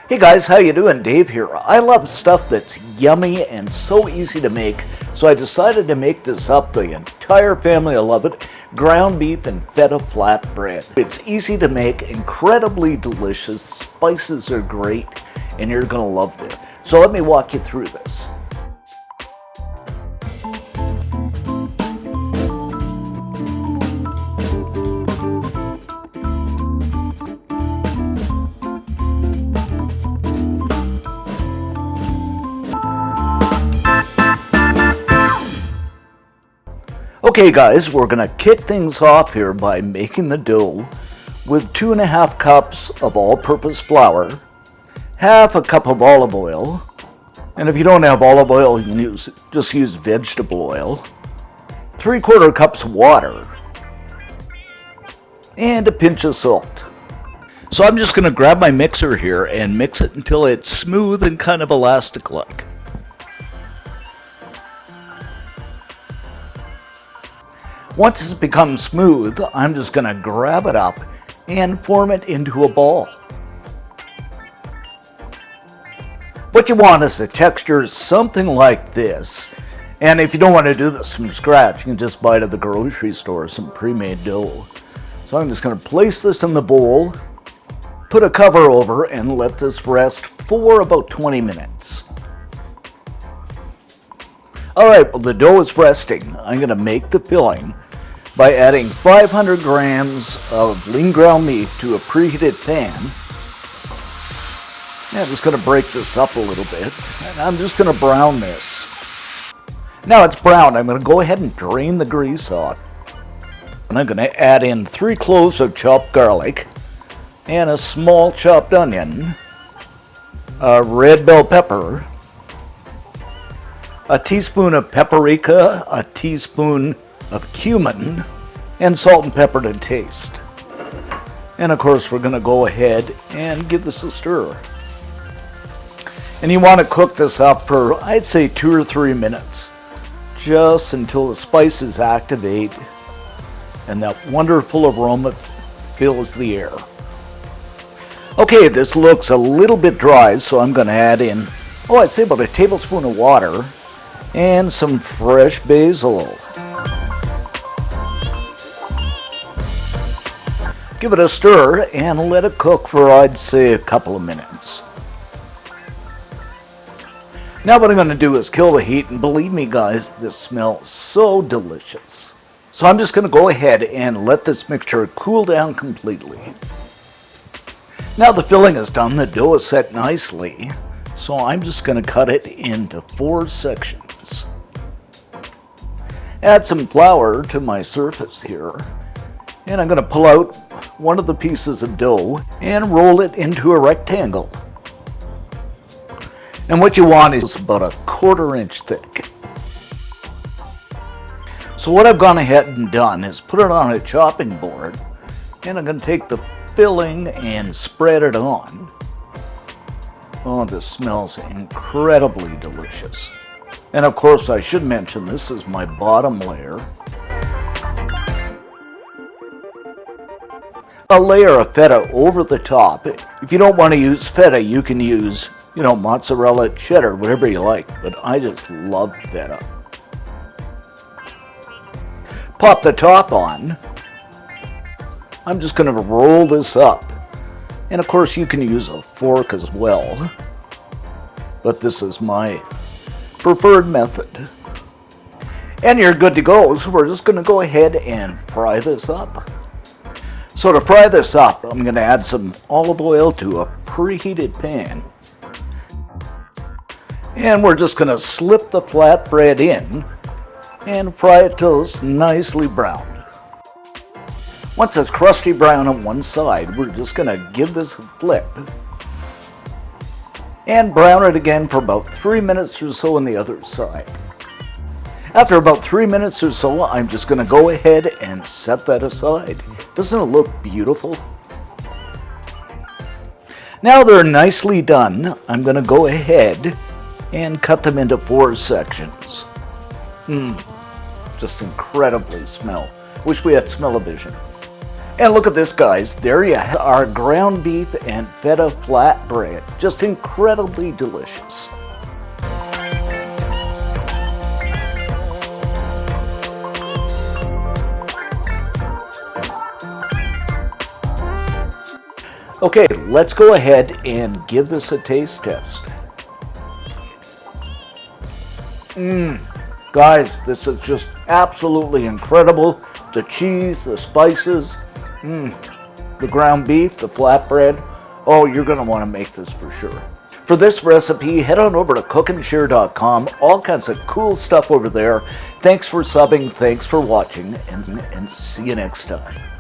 Hey guys, how you doing? Dave here. I love stuff that's yummy and so easy to make, so I decided to make this up. The entire family will love it. Ground beef and feta flatbread. It's easy to make, incredibly delicious, spices are great, and you're gonna love it. So let me walk you through this. Okay guys, we're going to kick things off here by making the dough with 2.5 cups of all-purpose flour, half a cup of olive oil, and if you don't have olive oil, you can just use vegetable oil, 3/4 cups of water, and a pinch of salt. So I'm just going to grab my mixer here and mix it until it's smooth and kind of elastic-like. Once it's become smooth, I'm just going to grab it up and form it into a ball. What you want is a texture something like this. And if you don't want to do this from scratch, you can just buy it at the grocery store some pre-made dough. So I'm just going to place this in the bowl, put a cover over, and let this rest for about 20 minutes. Alright, well the dough is resting. I'm going to make the filling by adding 500 grams of lean ground beef to a preheated pan. Yeah, I'm just going to break this up a little bit, and I'm just going to brown this. Now it's browned, I'm going to go ahead and drain the grease off. And I'm going to add in 3 cloves of chopped garlic, and a small chopped onion, a red bell pepper, a teaspoon of paprika, a teaspoon of cumin, and salt and pepper to taste. And of course we're going to go ahead and give this a stir. And you want to cook this up for, I'd say, 2 or 3 minutes, just until the spices activate and that wonderful aroma fills the air. Okay, this looks a little bit dry, so I'm going to add in, I'd say about a tablespoon of water and some fresh basil. Give it a stir and let it cook for, I'd say, a couple of minutes. Now what I'm going to do is kill the heat, and believe me guys, this smells so delicious. So I'm just going to go ahead and let this mixture cool down completely. Now the filling is done, the dough is set nicely, so I'm just going to cut it into 4 sections. Add some flour to my surface here, and I'm going to pull out one of the pieces of dough and roll it into a rectangle. And what you want is about a 1/4 inch thick. So what I've gone ahead and done is put it on a chopping board, and I'm going to take the filling and spread it on. Oh, this smells incredibly delicious. And of course I should mention this is my bottom layer. A layer of feta over the top. If you don't want to use feta, you can use, mozzarella, cheddar, whatever you like, but I just love feta. Pop the top on. I'm just going to roll this up. And of course you can use a fork as well, but this is my preferred method. And you're good to go, so we're just going to go ahead and fry this up. So to fry this up, I'm going to add some olive oil to a preheated pan. And we're just going to slip the flatbread in and fry it till it's nicely browned. Once it's crusty brown on one side, we're just going to give this a flip and brown it again for about 3 minutes or so on the other side. After about 3 minutes or so, I'm just going to go ahead and set that aside. Doesn't it look beautiful? Now they're nicely done, I'm going to go ahead and cut them into 4 sections. Just incredibly smell. Wish we had smell-o-vision. And look at this, guys. There you have our ground beef and feta flatbread. Just incredibly delicious. Okay, let's go ahead and give this a taste test. Guys, this is just absolutely incredible. The cheese, the spices, the ground beef, the flatbread. Oh, you're going to want to make this for sure. For this recipe, head on over to cookandshare.com. All kinds of cool stuff over there. Thanks for subbing, thanks for watching, and see you next time.